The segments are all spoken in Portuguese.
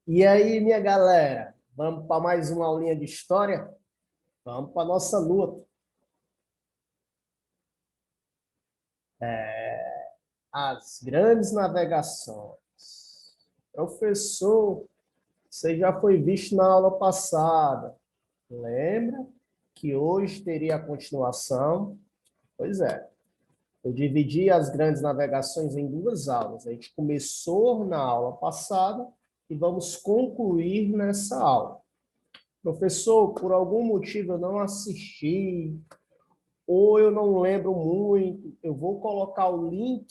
E aí, minha galera, vamos para mais uma aulinha de história? Vamos para nossa luta. As grandes navegações. Professor, você já foi visto na aula passada. Lembra que hoje teria a continuação? Pois é. Eu dividi as grandes navegações em duas aulas. A gente começou na aula passada e vamos concluir nessa aula. Professor, por algum motivo eu não assisti, ou eu não lembro muito, eu vou colocar o link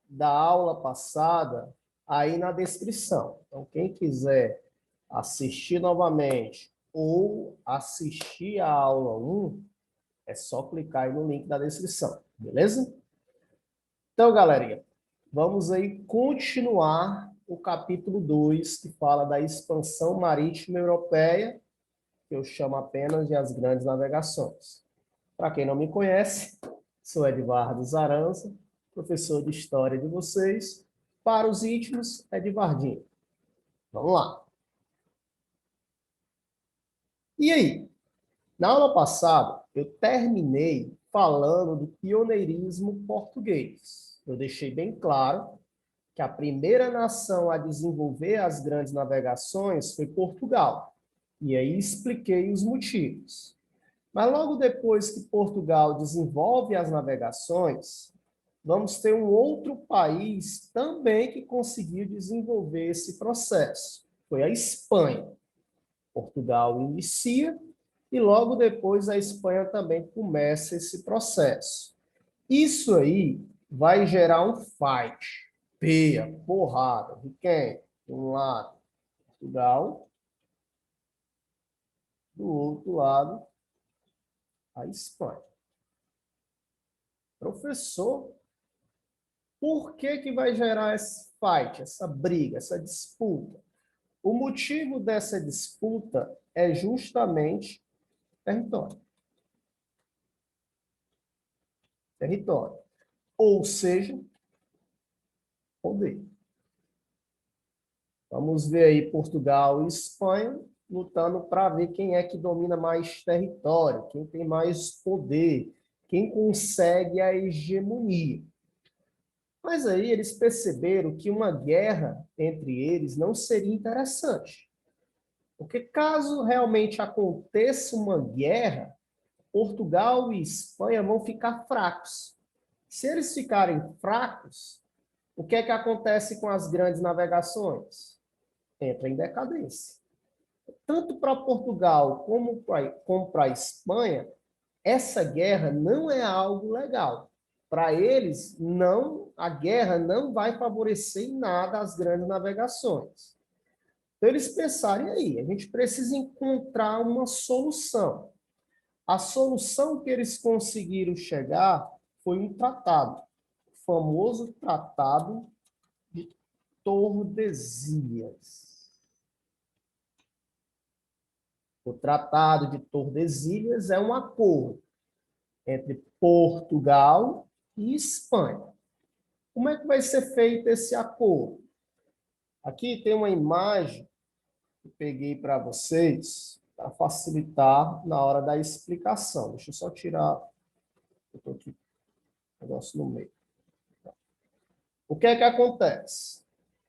da aula passada aí na descrição. Então, quem quiser assistir novamente ou assistir a aula 1, é só clicar aí no link da descrição, beleza? Então, galerinha, vamos aí continuar o capítulo 2, que fala da expansão marítima europeia, que eu chamo apenas de as grandes navegações. Para quem não me conhece, sou Edvardo Zaranza, professor de História de vocês. Para os íntimos, Edvardinho. Vamos lá. E aí? Na aula passada, eu terminei falando do pioneirismo português. Eu deixei bem claro que a primeira nação a desenvolver as grandes navegações foi Portugal. E aí expliquei os motivos. Mas logo depois que Portugal desenvolve as navegações, vamos ter um outro país também que conseguiu desenvolver esse processo. Foi a Espanha. Portugal inicia e logo depois a Espanha também começa esse processo. Isso aí vai gerar um fight, peia, porrada, de quem? De um lado, Portugal, do outro lado, a Espanha. Professor, por que vai gerar esse fight, essa briga, essa disputa? O motivo dessa disputa é justamente território. Território. Ou seja, poder. Vamos ver aí Portugal e Espanha lutando para ver quem é que domina mais território, quem tem mais poder, quem consegue a hegemonia. Mas aí eles perceberam que uma guerra entre eles não seria interessante. Porque caso realmente aconteça uma guerra, Portugal e Espanha vão ficar fracos. Se eles ficarem fracos, o que é que acontece com as grandes navegações? Entra em decadência. Tanto para Portugal como para a Espanha, essa guerra não é algo legal. Para eles, não, a guerra não vai favorecer em nada as grandes navegações. Então, eles pensaram, e aí? A gente precisa encontrar uma solução. A solução que eles conseguiram chegar foi um tratado, o famoso Tratado de Tordesilhas. O Tratado de Tordesilhas é um acordo entre Portugal e Espanha. Como é que vai ser feito esse acordo? Aqui tem uma imagem que eu peguei para vocês, para facilitar na hora da explicação. Deixa eu só tirar, eu estou aqui, o negócio no meio. O que é que acontece?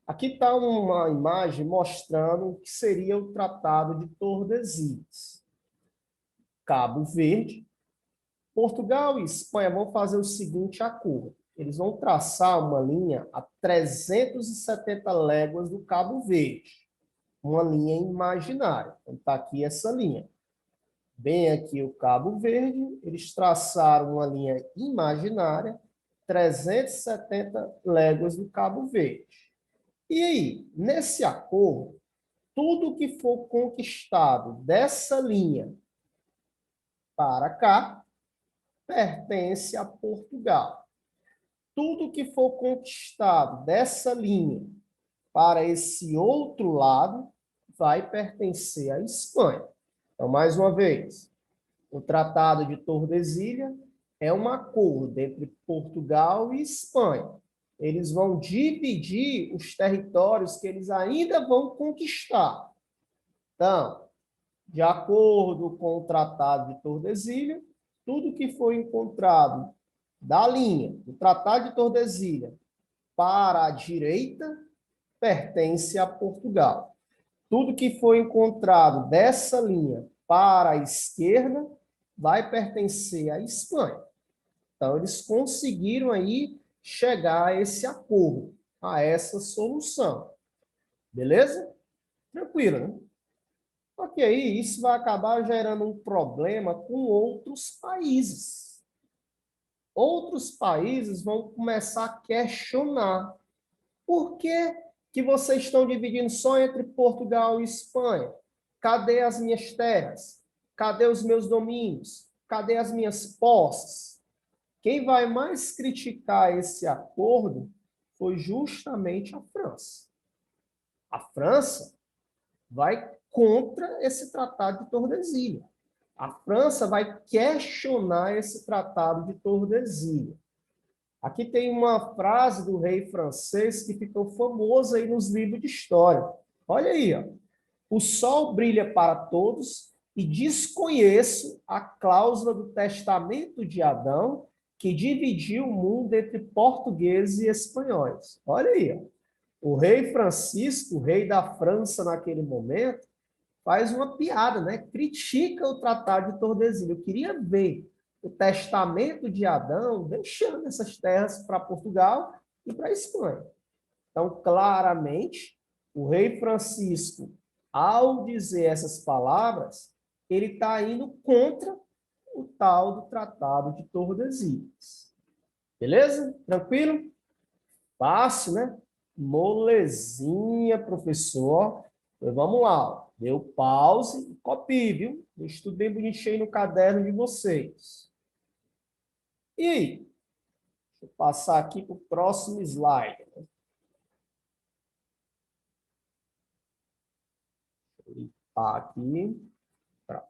Aqui está uma imagem mostrando o que seria o Tratado de Tordesilhas. Cabo Verde, Portugal e Espanha vão fazer o seguinte acordo. Eles vão traçar uma linha a 370 léguas do Cabo Verde. Uma linha imaginária. Então, está aqui essa linha. Bem aqui o Cabo Verde, eles traçaram uma linha imaginária, 370 léguas do Cabo Verde. E aí, nesse acordo, tudo que for conquistado dessa linha para cá, pertence a Portugal. Tudo que for conquistado dessa linha para esse outro lado vai pertencer à Espanha. Então, mais uma vez, o Tratado de Tordesilhas é um acordo entre Portugal e Espanha. eles vão dividir os territórios que eles ainda vão conquistar. Então, de acordo com o Tratado de Tordesilhas, tudo que foi encontrado da linha do Tratado de Tordesilhas para a direita pertence a Portugal. Tudo que foi encontrado dessa linha para a esquerda vai pertencer à Espanha. Então, eles conseguiram aí chegar a esse acordo, a essa solução. Beleza? Tranquilo, né? Só que aí isso vai acabar gerando um problema com outros países. Outros países vão começar a questionar. Por que que vocês estão dividindo só entre Portugal e Espanha? Cadê as minhas terras? Cadê os meus domínios? Cadê as minhas posses? Quem vai mais criticar esse acordo foi justamente a França. A França vai contra esse Tratado de Tordesilhas. A França vai questionar esse Tratado de Tordesilhas. Aqui tem uma frase do rei francês que ficou famosa aí nos livros de história. Olha aí, ó. O sol brilha para todos e desconheço a cláusula do testamento de Adão que dividiu o mundo entre portugueses e espanhóis. Olha aí, ó. O rei Francisco, o rei da França naquele momento, faz uma piada, né? Critica o Tratado de Tordesilhas. Eu queria ver o testamento de Adão deixando essas terras para Portugal e para a Espanha. Então, claramente, o rei Francisco, ao dizer essas palavras, ele está indo contra o tal do Tratado de Tordesilhas. Beleza? Tranquilo? Fácil, né? Molezinha, professor. Então, vamos lá. Deu pause e copie, viu? Deixa tudo bem bonitinho no caderno de vocês. E aí? Deixa eu passar aqui para o próximo slide. Tá aqui. Pronto.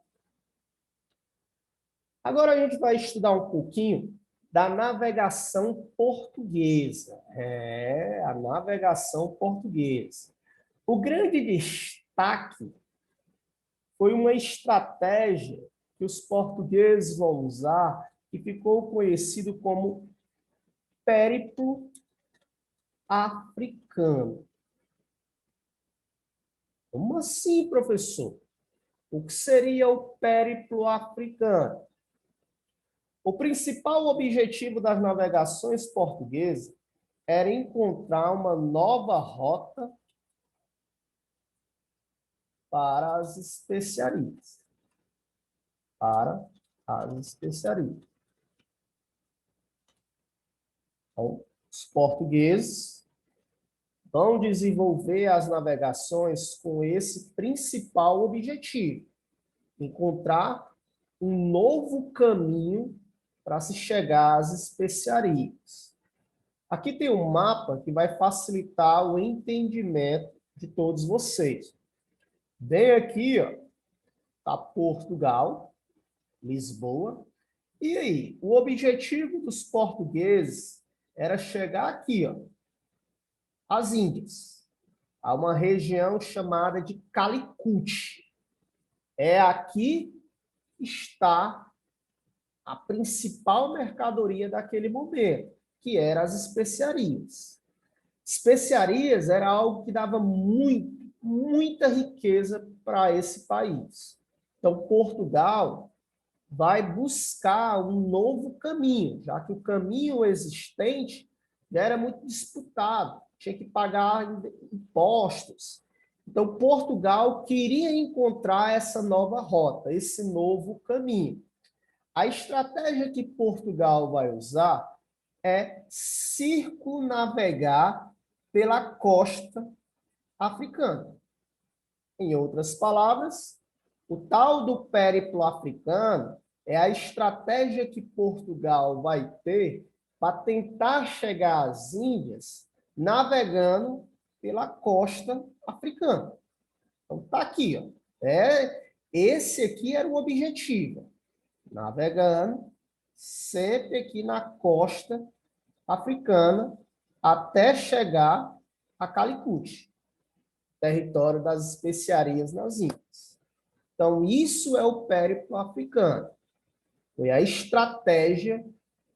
Agora a gente vai estudar um pouquinho da navegação portuguesa. A navegação portuguesa. O grande destaque foi uma estratégia que os portugueses vão usar que ficou conhecido como périplo africano. Como assim, professor? O que seria o périplo africano? O principal objetivo das navegações portuguesas era encontrar uma nova rota para as especiarias. Para as especiarias. Então, os portugueses vão desenvolver as navegações com esse principal objetivo: encontrar um novo caminho para se chegar às especiarias. Aqui tem um mapa que vai facilitar o entendimento de todos vocês. Bem aqui, ó, tá Portugal, Lisboa. E aí, o objetivo dos portugueses era chegar aqui, ó, às Índias, a uma região chamada de Calicut. É aqui que está a principal mercadoria daquele momento, que eram as especiarias. Especiarias era algo que dava muita riqueza para esse país. Então, Portugal vai buscar um novo caminho, já que o caminho existente já era muito disputado, tinha que pagar impostos. Então, Portugal queria encontrar essa nova rota, esse novo caminho. A estratégia que Portugal vai usar é circunnavegar pela costa africana. Em outras palavras, o tal do périplo africano é a estratégia que Portugal vai ter para tentar chegar às Índias navegando pela costa africana. Então, está aqui. Ó. Esse aqui era o objetivo. Navegando sempre aqui na costa africana até chegar a Calicut, território das especiarias nas Índias. Então, isso é o périplo africano. Foi a estratégia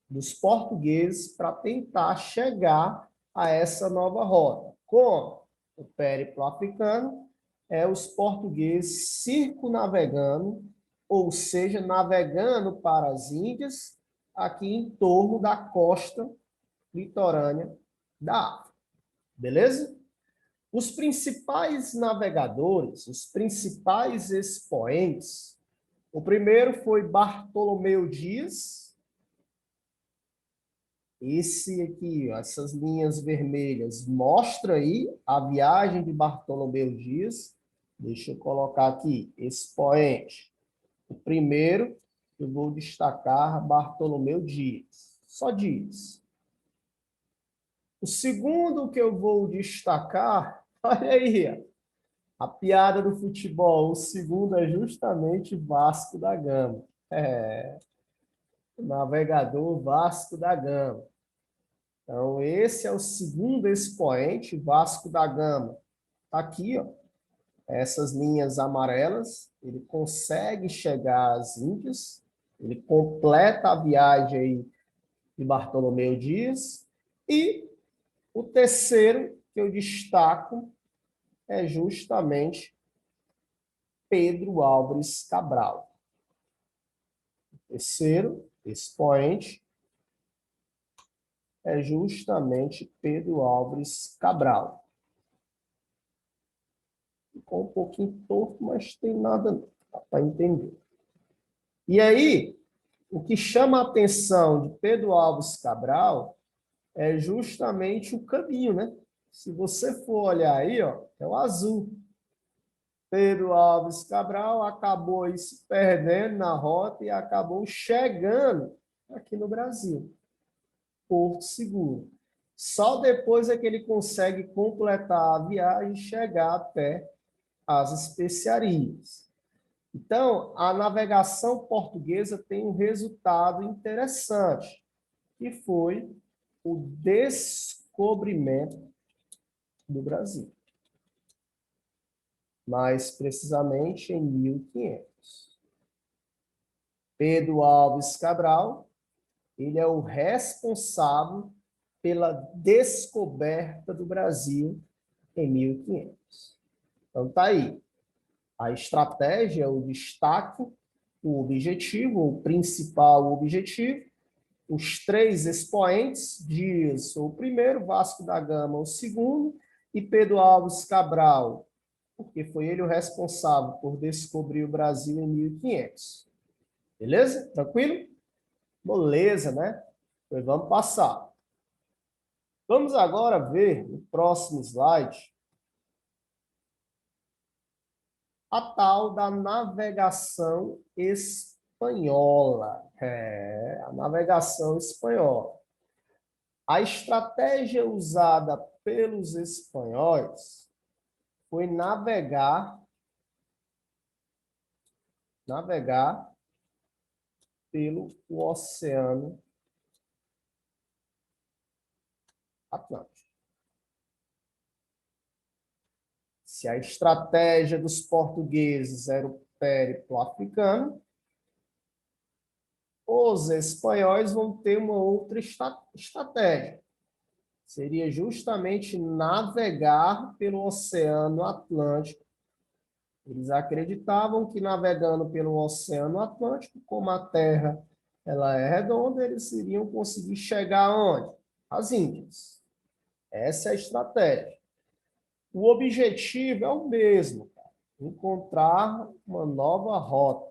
dos portugueses para tentar chegar a essa nova rota. Como? O périplo africano é os portugueses circunnavegando, ou seja, navegando para as Índias, aqui em torno da costa litorânea da África. Beleza? Os principais navegadores, os principais expoentes, o primeiro foi Bartolomeu Dias. Esse aqui, essas linhas vermelhas, mostra aí a viagem de Bartolomeu Dias. Deixa eu colocar aqui, expoente. O primeiro, eu vou destacar Bartolomeu Dias. Só Dias. O segundo que eu vou destacar, olha aí, a piada do futebol. O segundo é justamente Vasco da Gama. O navegador Vasco da Gama. Então, esse é o segundo expoente, Vasco da Gama. Está aqui, ó, essas linhas amarelas. Ele consegue chegar às Índias, ele completa a viagem aí de Bartolomeu Dias. E o terceiro que eu destaco é justamente Pedro Álvares Cabral. O terceiro expoente é justamente Pedro Álvares Cabral. Ficou um pouquinho torto, mas tem nada para entender. E aí, o que chama a atenção de Pedro Álvares Cabral é justamente o caminho, né? Se você for olhar aí, ó, é o azul. Pedro Álvares Cabral acabou aí se perdendo na rota e acabou chegando aqui no Brasil, Porto Seguro. Só depois é que ele consegue completar a viagem e chegar até as especiarias. Então, a navegação portuguesa tem um resultado interessante, que foi o descobrimento do Brasil. Mais precisamente em 1500. Pedro Álvares Cabral, ele é o responsável pela descoberta do Brasil em 1500. Então, tá aí. A estratégia, o destaque, o objetivo, o principal objetivo, os três expoentes, Dias, o primeiro, Vasco da Gama, o segundo, e Pedro Álvares Cabral, porque foi ele o responsável por descobrir o Brasil em 1500. Beleza? Tranquilo? Beleza, né? Então, vamos passar. Vamos agora ver, no próximo slide, a tal da navegação espanhola. A navegação espanhola. A estratégia usada pelos espanhóis foi navegar pelo Oceano Atlântico. Se a estratégia dos portugueses era o périplo africano, os espanhóis vão ter uma outra estratégia. Seria justamente navegar pelo Oceano Atlântico. Eles acreditavam que navegando pelo Oceano Atlântico, como a Terra ela é redonda, eles iriam conseguir chegar aonde? Às Índias. Essa é a estratégia. O objetivo é o mesmo, cara. Encontrar uma nova rota.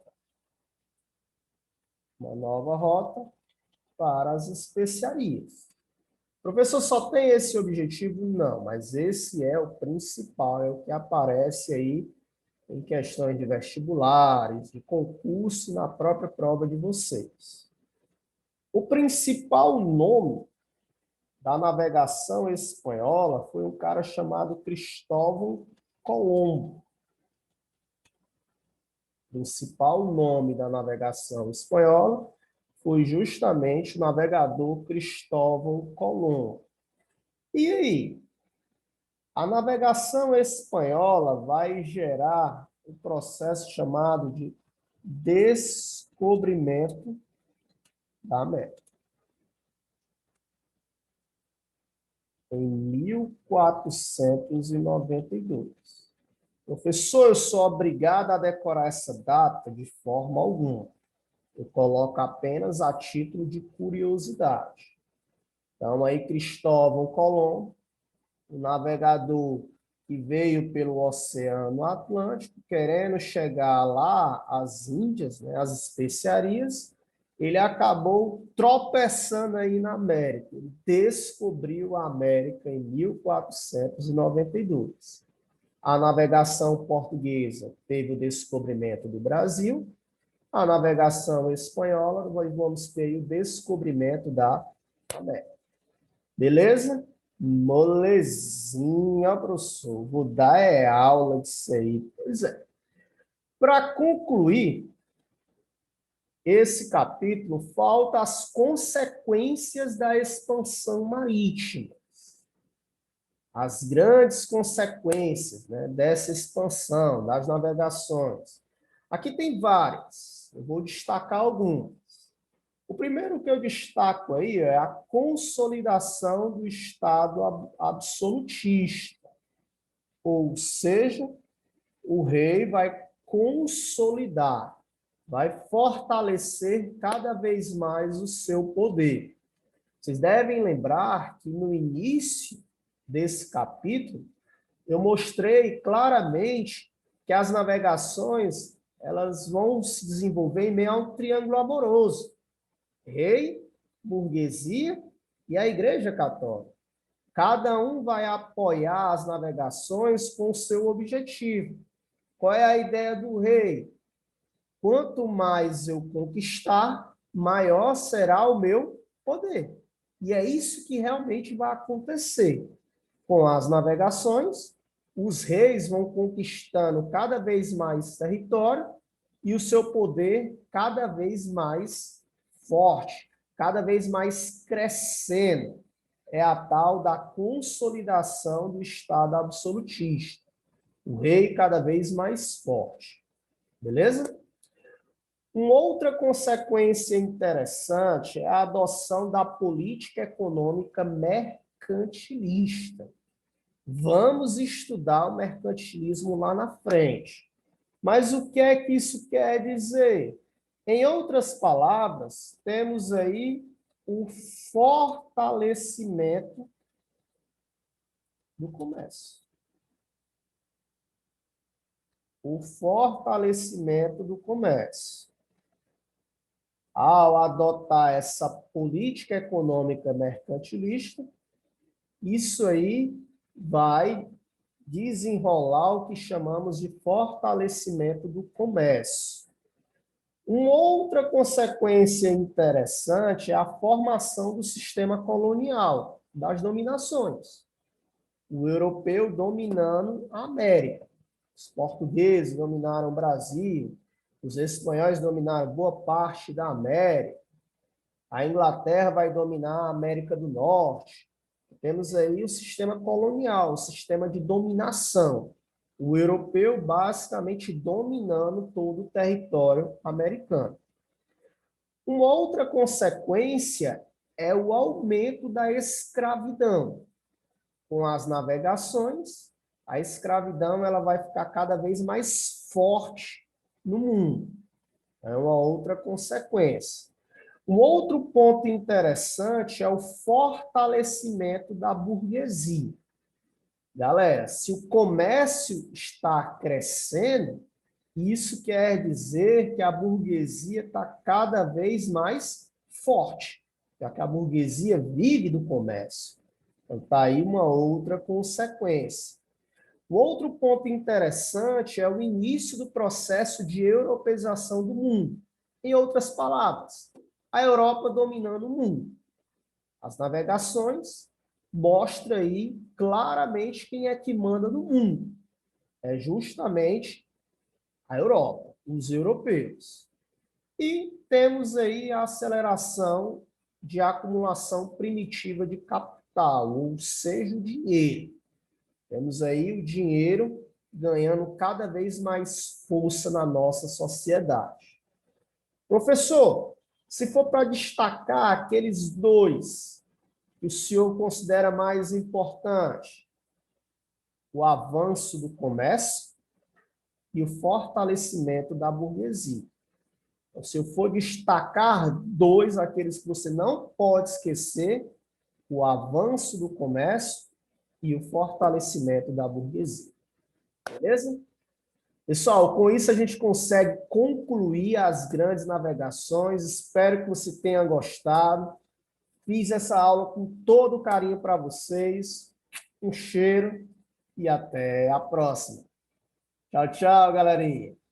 Uma nova rota para as especiarias. O professor só tem esse objetivo? Não, mas esse é o principal, é o que aparece aí em questões de vestibulares, de concurso, na própria prova de vocês. O principal nome da navegação espanhola foi um cara chamado Cristóvão Colombo. O principal nome da navegação espanhola foi justamente o navegador Cristóvão Colombo. E aí? A navegação espanhola vai gerar um processo chamado de descobrimento da América. Em 1492. Professor, eu sou obrigado a decorar essa data de forma alguma. Eu coloco apenas a título de curiosidade. Então, aí Cristóvão Colombo, o navegador que veio pelo Oceano Atlântico, querendo chegar lá às Índias, né, às especiarias, ele acabou tropeçando aí na América. Ele descobriu a América em 1492. A navegação portuguesa teve o descobrimento do Brasil. A navegação espanhola, nós vamos ter o descobrimento da América. Beleza? Molezinha, professor. Vou dar aula disso aí. Pois é. Para concluir esse capítulo, faltam as consequências da expansão marítima. As grandes consequências, né, dessa expansão, das navegações. Aqui tem várias. Eu vou destacar algumas. O primeiro que eu destaco aí é a consolidação do Estado absolutista. Ou seja, o rei vai consolidar, vai fortalecer cada vez mais o seu poder. Vocês devem lembrar que no início desse capítulo, eu mostrei claramente que as navegações elas vão se desenvolver em meio a um triângulo amoroso. Rei, burguesia e a Igreja Católica. Cada um vai apoiar as navegações com o seu objetivo. Qual é a ideia do rei? Quanto mais eu conquistar, maior será o meu poder. E é isso que realmente vai acontecer. Com as navegações, os reis vão conquistando cada vez mais território e o seu poder cada vez mais forte, cada vez mais crescendo. É a tal da consolidação do Estado absolutista. O rei cada vez mais forte. Beleza? Uma outra consequência interessante é a adoção da política econômica mercantilista. Vamos estudar o mercantilismo lá na frente. Mas o que é que isso quer dizer? Em outras palavras, temos aí o fortalecimento do comércio. O fortalecimento do comércio. Ao adotar essa política econômica mercantilista, isso aí vai desenrolar o que chamamos de fortalecimento do comércio. Uma outra consequência interessante é a formação do sistema colonial, das dominações. O europeu dominando a América. Os portugueses dominaram o Brasil, os espanhóis dominaram boa parte da América, a Inglaterra vai dominar a América do Norte. Temos aí o sistema colonial, o sistema de dominação. O europeu basicamente dominando todo o território americano. Uma outra consequência é o aumento da escravidão. Com as navegações, a escravidão ela vai ficar cada vez mais forte no mundo. É uma outra consequência. Um outro ponto interessante é o fortalecimento da burguesia. Galera, se o comércio está crescendo, isso quer dizer que a burguesia está cada vez mais forte, já que a burguesia vive do comércio. Então, está aí uma outra consequência. O outro ponto interessante é o início do processo de europeização do mundo. Em outras palavras, a Europa dominando o mundo. As navegações mostram aí claramente quem é que manda no mundo. É justamente a Europa, os europeus. E temos aí a aceleração de acumulação primitiva de capital. capital, ou seja, o dinheiro. Temos aí o dinheiro ganhando cada vez mais força na nossa sociedade. Professor, se for para destacar aqueles dois que o senhor considera mais importantes, o avanço do comércio e o fortalecimento da burguesia. Então, se eu for destacar dois, aqueles que você não pode esquecer, o avanço do comércio e o fortalecimento da burguesia. Beleza? Pessoal, com isso a gente consegue concluir as grandes navegações. Espero que você tenha gostado. Fiz essa aula com todo carinho para vocês. Um cheiro e até a próxima. Tchau, tchau, galerinha.